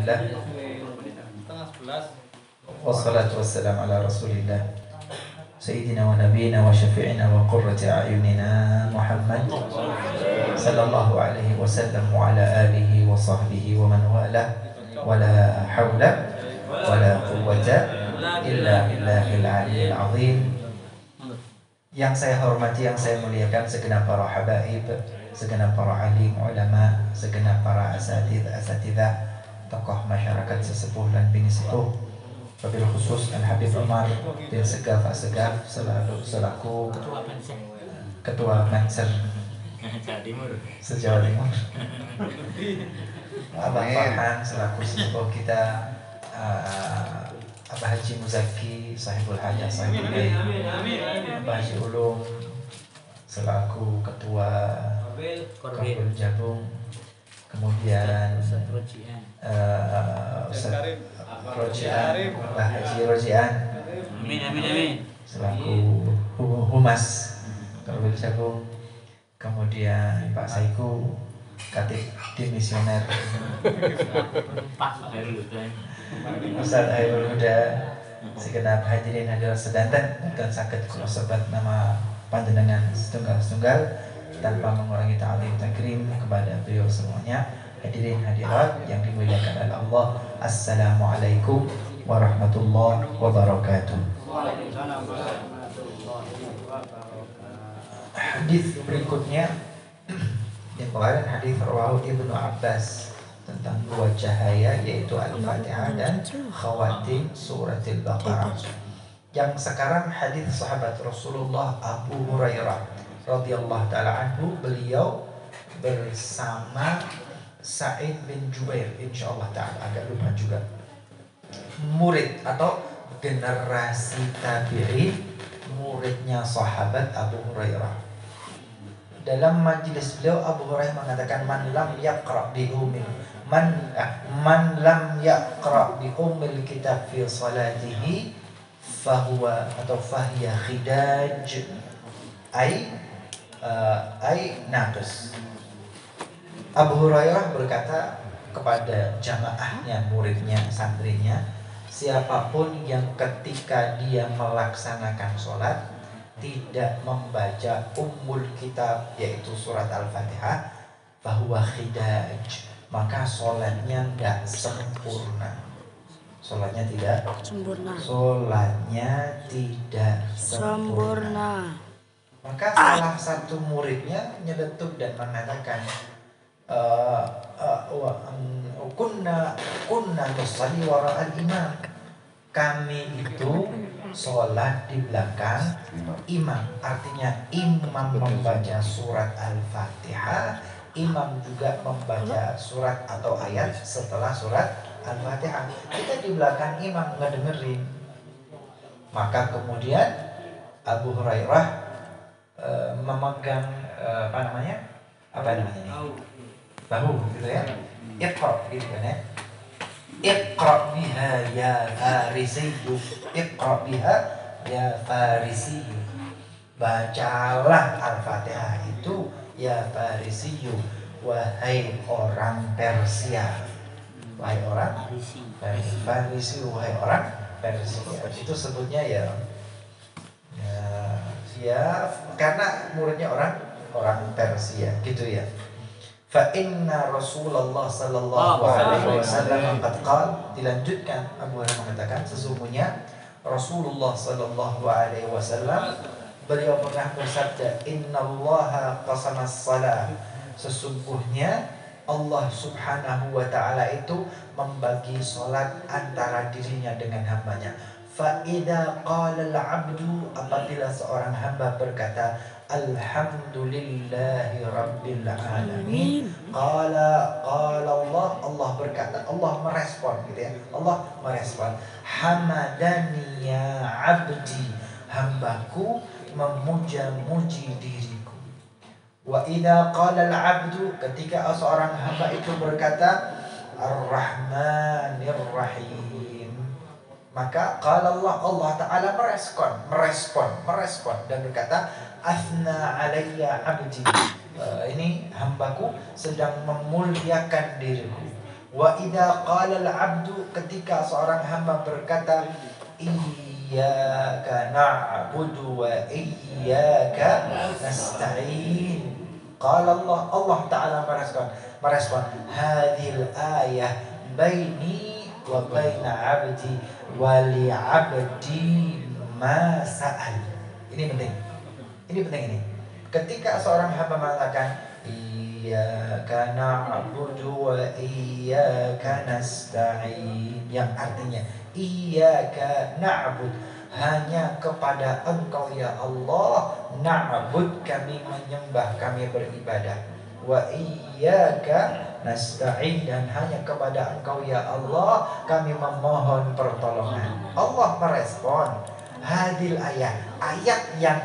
Alhamdulillah. Wassalatu wassalamu ala Rasulillah Sayyidina wa nabiyina wa syafi'ina wa qurrati a'yunina Muhammad sallallahu alaihi wasallam wa ala alihi wa sahbihi wa man wala wa la hawla wa la quwwata illa billahil aliyyil azim. Yang saya hormati, yang saya muliakan segenap para habaib, segenap para alim ulama, segenap para asatidzah, tokoh masyarakat sesepuh dan bini sepuh, wabil khusus Al-Habib Umar bin Segaf As-Segaf selaku Ketua Banser se-Jawa Timur, Abah Farhan selaku sepuh kita, Abah Haji Muzaki Sahibul Hajah Sahibul Bait, Abah Haji Ulum selaku Ketua Kabul Jabung, kemudian Ustaz Rojian, Mbah Haji Rojian selaku Humas Kabul Jabung, kemudian Pak Saiku Katib Dimisioner, Ustaz Airul Huda, segenap hadirin hadirat sedanten dan sakit kula sebat nama panjenengan setunggal-setunggal tanpa mengurangi ta'lim takrim kepada beliau semuanya. Hadirin hadirat yang dimuliakan oleh Allah, Assalamualaikum warahmatullahi wabarakatuh. Hadis berikutnya yang kemarin hadis rawahu Ibnu Abbas tentang dua cahaya, yaitu Al-Fatihah dan khawatim surat Al-Baqarah. Yang sekarang hadis sahabat Rasulullah Abu Hurairah radhiyallahu taala anhu, beliau bersama Sa'id bin Jubair, insyaallah taala, agak lupa juga, murid atau generasi tabi'in, muridnya sahabat Abu Hurairah. Dalam majlis beliau Abu Hurairah mengatakan, man lam yaqra bi ummil man lam yaqra bi ummil kitab fi salatihi fahuwa atau fahiya khidaj ay naqis. Abu Hurairah berkata kepada jamaahnya, muridnya, santrinya, siapapun yang ketika dia melaksanakan sholat tidak membaca ummul kitab, yaitu surat Al-Fatihah, bahwa khidaj, maka sholatnya tidak sempurna. Sholatnya tidak sempurna. Sholatnya tidak sempurna. Maka salah satu muridnya nyeletuk dan mengatakan, kunna nusalli wara'al imam. Kami itu sholat di belakang imam. Artinya imam membaca surat Al-Fatihah, imam juga membaca surat atau ayat setelah surat Al-Fatihah. Kita di belakang imam ngedengerin. Maka kemudian Abu Hurairah memegang apa namanya ini? Bahu gitu ya. Iqra gitu kan ya. Iqra biha ya Farisiyu. Iqra biha ya Farisiyu. Bacalah Al-Fatihah itu ya Farisiyu, wahai orang Persia. Wahai orang Farisi, wahai orang Persia. Itu sebutnya ya karena muridnya orang Persia gitu ya. Fa inna Rasulullah sallallahu alaihi wasallam qad qala, dilanjutkan Abu Hurairah mengatakan, sesungguhnya Rasulullah sallallahu alaihi wasallam beliau pernah bersabda, innallaha qasamas shalah, sesungguhnya Allah subhanahu wa ta'ala itu membagi salat antara dirinya dengan hambanya. Fa idza qala al-'abdu, apabila seorang hamba berkata alhamdulillahi rabbil alamin, qala Allah berkata, Allah merespon gitu ya. Allah merespon, hamadani ya 'abdi, hambaku memuja-muji diriku. Wa idza qala al-'abdu, ketika seorang hamba itu berkata ar-rahmanir rahim, maka qala Allah Ta'ala merespon dan berkata asna alayya abdi, ini hambaku sedang memuliakan diriku. Wa idza qala al-'abdu, ketika seorang hamba berkata iyyaka na'budu wa iyyaka nasta'in. Qala Allah Ta'ala merespon hadhil ayah baini wa baina 'abdi wa li 'abdi ma sa'al. Ini penting. Ini. Ketika seorang hamba mengatakan iyyaka na'budu wa iyyaka nasta'in, yang artinya iyyaka na'bud, hanya kepada Engkau ya Allah, na'bud, kami menyembah, kami beribadah, wa iyyaka nasta'in, dan hanya kepada Engkau ya Allah kami memohon pertolongan. Allah merespon hadil ayat yang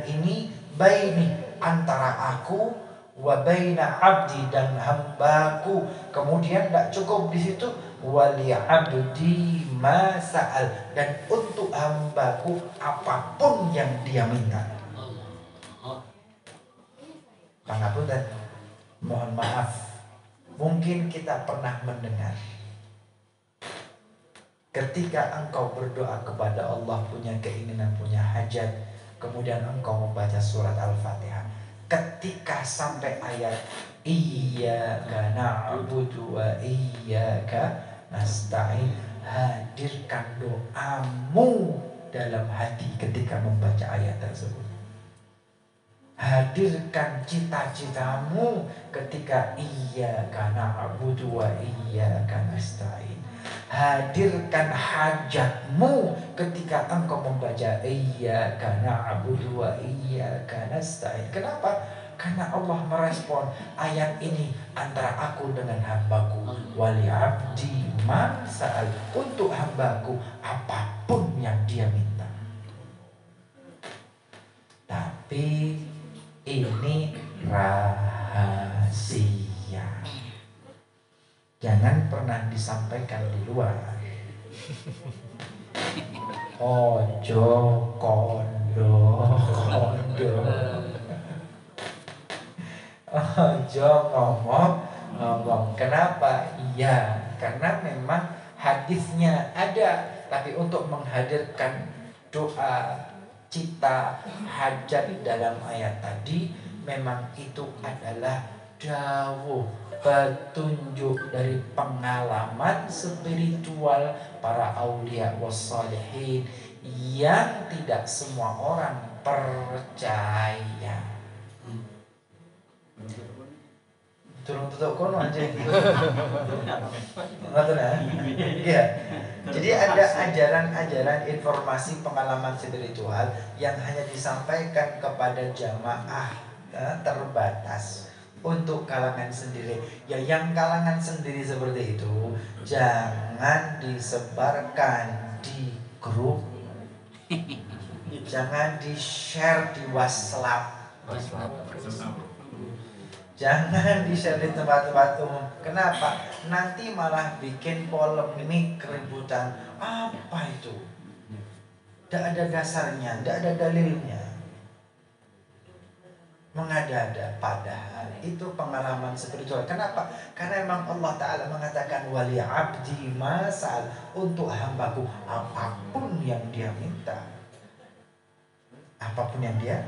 ini baini, antara aku wa baina abdi, dan hambaku. Kemudian tidak cukup di situ, wali abdi ma sa'al, dan untuk hambaku apapun yang dia minta. Pangapunten, mohon maaf, mungkin kita pernah mendengar ketika engkau berdoa kepada Allah, punya keinginan, punya hajat, kemudian engkau membaca surat Al-Fatihah, ketika sampai ayat iyyaka na'budu wa iyyaka nasta'in, hadirkan doamu dalam hati ketika membaca ayat tersebut. Hadirkan cita-citamu ketika iyyaka na'budu wa iyyaka nasta'in. Hadirkan hajatmu ketika engkau membaca iyyaka na'budu wa iyyaka nasta'in. Kenapa? Karena Allah merespon ayat ini antara aku dengan hambaku, wali abdi ma sa'al, untuk hambaku apapun yang dia minta. Tapi ini rahasia, jangan pernah disampaikan di luar. Ojo kondo. Ojo ngomong. Kenapa? Iya, karena memang hadisnya ada, tapi untuk menghadirkan doa, cita, hajat dalam ayat tadi, memang itu adalah dawuh, petunjuk dari pengalaman spiritual para aulia wassalihin yang tidak semua orang percaya. Turun tutup kono aja. Iya. Jadi ada ajaran-ajaran informasi pengalaman spiritual yang hanya disampaikan kepada jamaah terbatas untuk kalangan sendiri. Ya, yang kalangan sendiri seperti itu jangan disebarkan di grup, jangan di-share di WhatsApp. Jangan di-share di tempat-tempat umum. Kenapa? Nanti malah bikin polemik, keributan. Apa itu? Tidak ada dasarnya, tidak ada dalilnya. Mengada-ada, padahal itu pengalaman spiritual. Kenapa? Karena memang Allah Ta'ala mengatakan wali abdi masal, untuk hambaku apapun yang dia minta, apapun yang dia.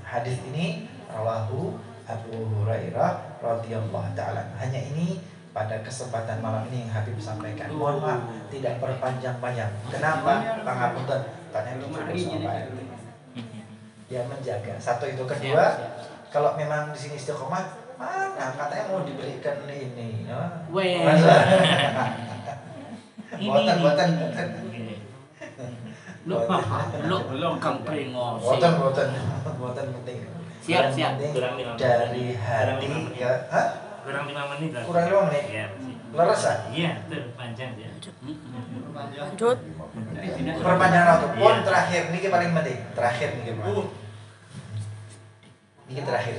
Hadis ini rawahu Abu Hurairah radhiyallahu ta'ala. Hanya ini pada kesempatan malam ini yang Habib sampaikan. Mohon maaf tidak berpanjang-panjang. Kenapa? Pangapunten, tanya cukup sama Pak. Dia menjaga. Satu itu, kedua, kalau memang di sini istiqomah, mana katanya mau diberikan ini, Boten. Lu kang pringos. Boten penting. Siap. Dari hati ya. Hah? Kurang 5 menit lah. Kurang 5 menit. Iya. Leres ah? Iya, panjang ya. Lanjut. Perpanjang waktu. Pun terakhir niki paling penting. Terakhir niki Pak. Niki terakhir.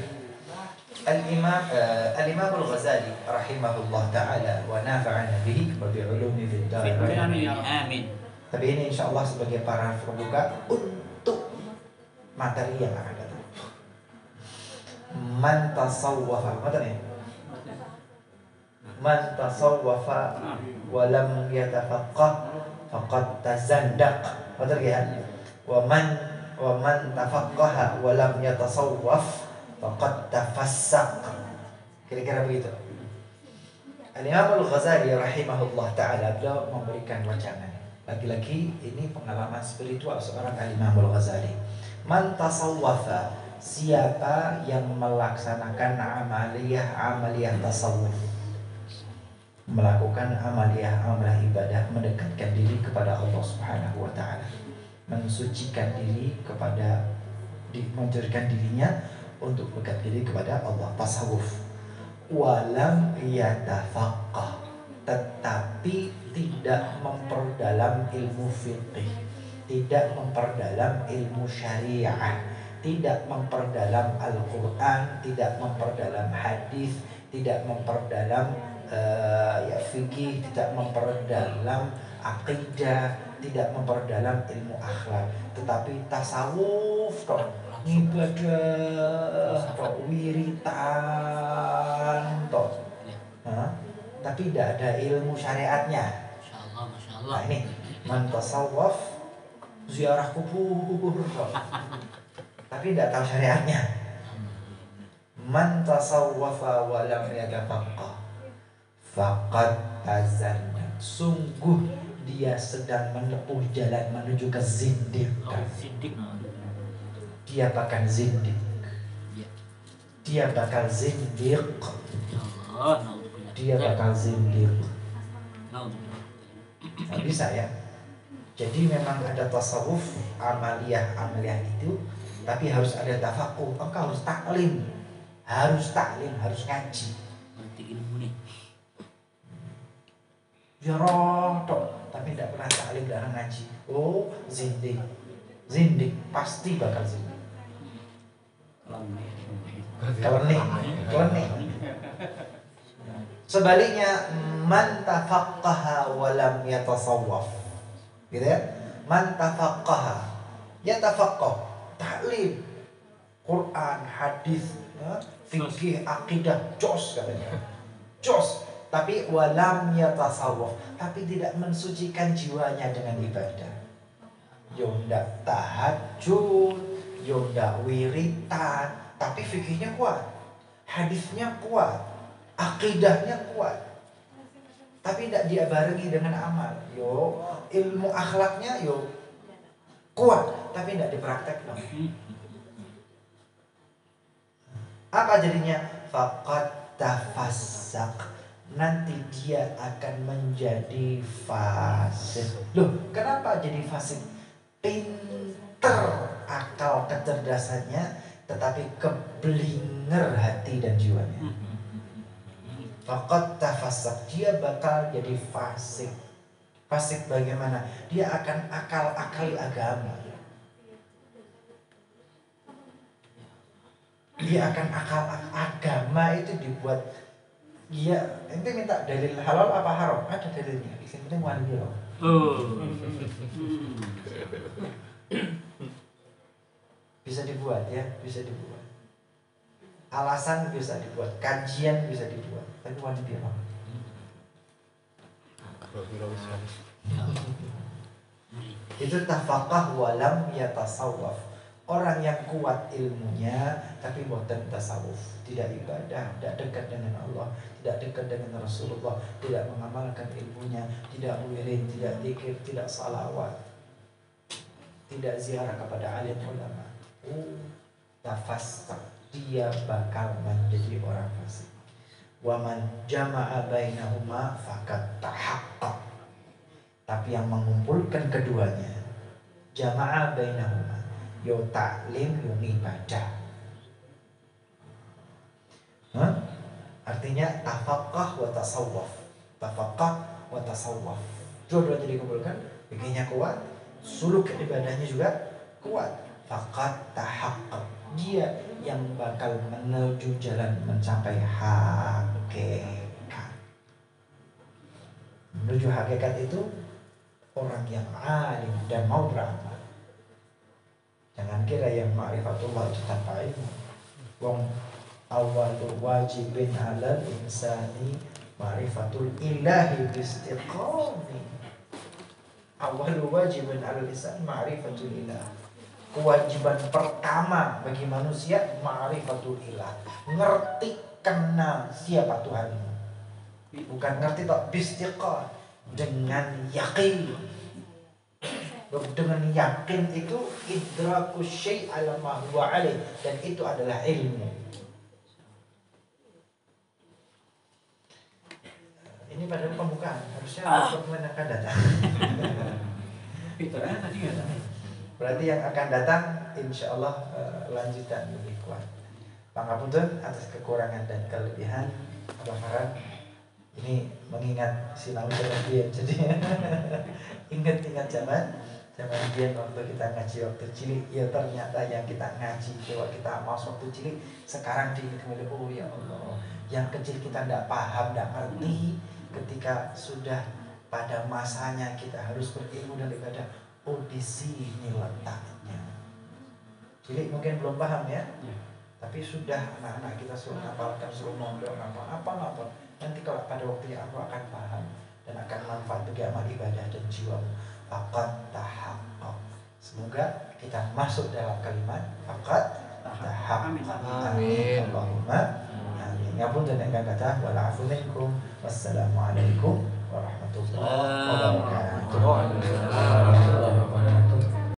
Al-Imam Al-Ghazali rahimahullah taala wa nafa'ana bihi wa bi ulumi fid dharain. Amin. Tapi ini insyaallah sebagai paragraf pembuka untuk materi yang akan datang. Man tasawwafa, apa tadi? man tasawwafa wa lam yatafaqqah faqad tazandaq. Betul ya? Wa man tafaqqaha wa lam yatasawwaf faqad tafassaq. Kira-kira begitu. Al-Imam Al-Ghazali rahimahullah ta'ala beliau memberikan wajangan. Lagi-lagi ini pengalaman spiritual seorang Al-Imam Al-Ghazali. Man tasawwafa, siapa yang melaksanakan amaliyah tasawuf, melakukan amaliyah ibadah, mendekatkan diri kepada Allah Subhanahu wa ta'ala, mensucikan diri kepada menjadikan dirinya untuk dekat diri kepada Allah, tasawuf. Walam yatafaqqah, tetapi tidak memperdalam ilmu fiqih, tidak memperdalam ilmu syariah, tidak memperdalam Al-Quran, tidak memperdalam hadis, tidak memperdalam fikih, tidak memperdalam akidah, tidak memperdalam ilmu akhlak, tetapi tasawuf toh, ibadah toh, wiritan toh, tapi tidak ada ilmu syariatnya. Masya Allah. Nah ini man tasawuf, ziarah kubur toh, tapi tidak tahu syariatnya. Man tasawwafa wa lam yatafaqqah faqad tazanna, sungguh dia sedang menempuh jalan menuju ke zindiqan. Dia bakal zindiq. Dia bakal zindiq. Dia bakal zindiq. Nah, bisa ya. Jadi memang ada tasawuf, amaliyah itu, tapi harus ada tafaqquh. Engkau harus taklim, harus ngaji. Berarti ilmu nih. Ziarah tok, tapi tidak pernah taklim, tidak ngaji. Oh, zindik pasti bakal zindik. Klenik. Sebaliknya, man tafaqqaha wa lam yatasawwaf, gitu ya. Man tafaqqaha, yatafaqqah, taklim, Quran, hadis, fikih, akidah, jos katanya, jos. Tapi walam yatasawwaf, tapi tidak mensucikan jiwanya dengan ibadah. Yonda tahajud, yonda wiritan, tapi fikihnya kuat, hadisnya kuat, akidahnya kuat, tapi tidak dia barengi dengan amal. Yo, ilmu akhlaknya yo kuat, tapi tidak dipraktekkan. Apa jadinya? Faqad tafassaq, nanti dia akan menjadi fasik. Loh, kenapa jadi fasik? Pinter akal kecerdasannya, tetapi keblinger hati dan jiwanya. Faqad tafassaq, dia bakal jadi fasik. Fasik bagaimana? Dia akan akal-akali agama. Dia akan akal agama itu dibuat. Iya, ente minta dalil halal apa haram? Ada dalilnya. Yang penting wali loh. Bisa dibuat ya, bisa dibuat. Alasan bisa dibuat, kajian bisa dibuat. Tapi wali loh. Itu tafaqah walam yatasawwaf. Orang yang kuat ilmunya tapi boten tasawuf, tidak ibadah, tidak dekat dengan Allah, tidak dekat dengan Rasulullah, tidak mengamalkan ilmunya, tidak wirid, tidak zikir, tidak salawat, tidak ziarah kepada alim ulama. Tafassaq, dia bakal menjadi orang fasik. Wa man jama'a bainahuma faqad tahaqqaq. Tapi yang mengumpulkan keduanya, jama'a bainahuma, yo taklim yo ibadah. Artinya tafaqqah wa tasawwuf. Tafaqqah wa tasawwuf. Dua-duanya dikumpulkan, bikinnya kuat, suluk ibadahnya juga kuat. Faqad tahaqqaq. Dia yang bakal menuju jalan mencapai hakikat. Menuju hakikat itu orang yang alim dan mau beramal. Jangan kira yang ma'rifatullah itu tanpa ilmu. Wong awalu wajibin alal insani Ma'rifatul ilahi bistiqami. Awalu wajibun alal insan ma'rifatul ilah. Kewajiban pertama bagi manusia ma'rifatul ilah. Ngerti, kenal siapa Tuhanmu. Bukan ngerti tok, bistiqam, dengan yakin. Dengan yakin itu idraku syai' ala ma huwa alaih, dan itu adalah ilmu. Ini padahal pembukaan, harusnya dokumen akan datang. Fiturnya tadi nggak tahu. Berarti yang akan datang insya Allah lanjutan lebih kuat. Pangapunten atas kekurangan dan kelebihan. Abang Farhan ini mengingat sinau zaman dia, jadi ingat zaman dia waktu kita ngaji waktu cilik. Ya ternyata yang kita ngaji coba kita amal waktu cilik sekarang diingat kembali. Oh ya Allah, yang kecil kita tidak paham, tidak ngerti, ketika sudah pada masanya kita harus berilmu dan ibadah. Oh di sini letaknya. Cilik mungkin belum paham ya. Tapi sudah anak-anak kita suruh ngapalkan, suruh mondok apa. Nanti kalau pada waktunya aku akan paham dan akan manfaat bagi amal ibadah dan jiwa. Faqad tahaqqaq. Semoga kita masuk dalam kalimat faqad tahaqqaq. Amin. Allahumma amin. Ngapun dan engkang kata wal afu minkum. Wassalamualaikum warahmatullahi wabarakatuh.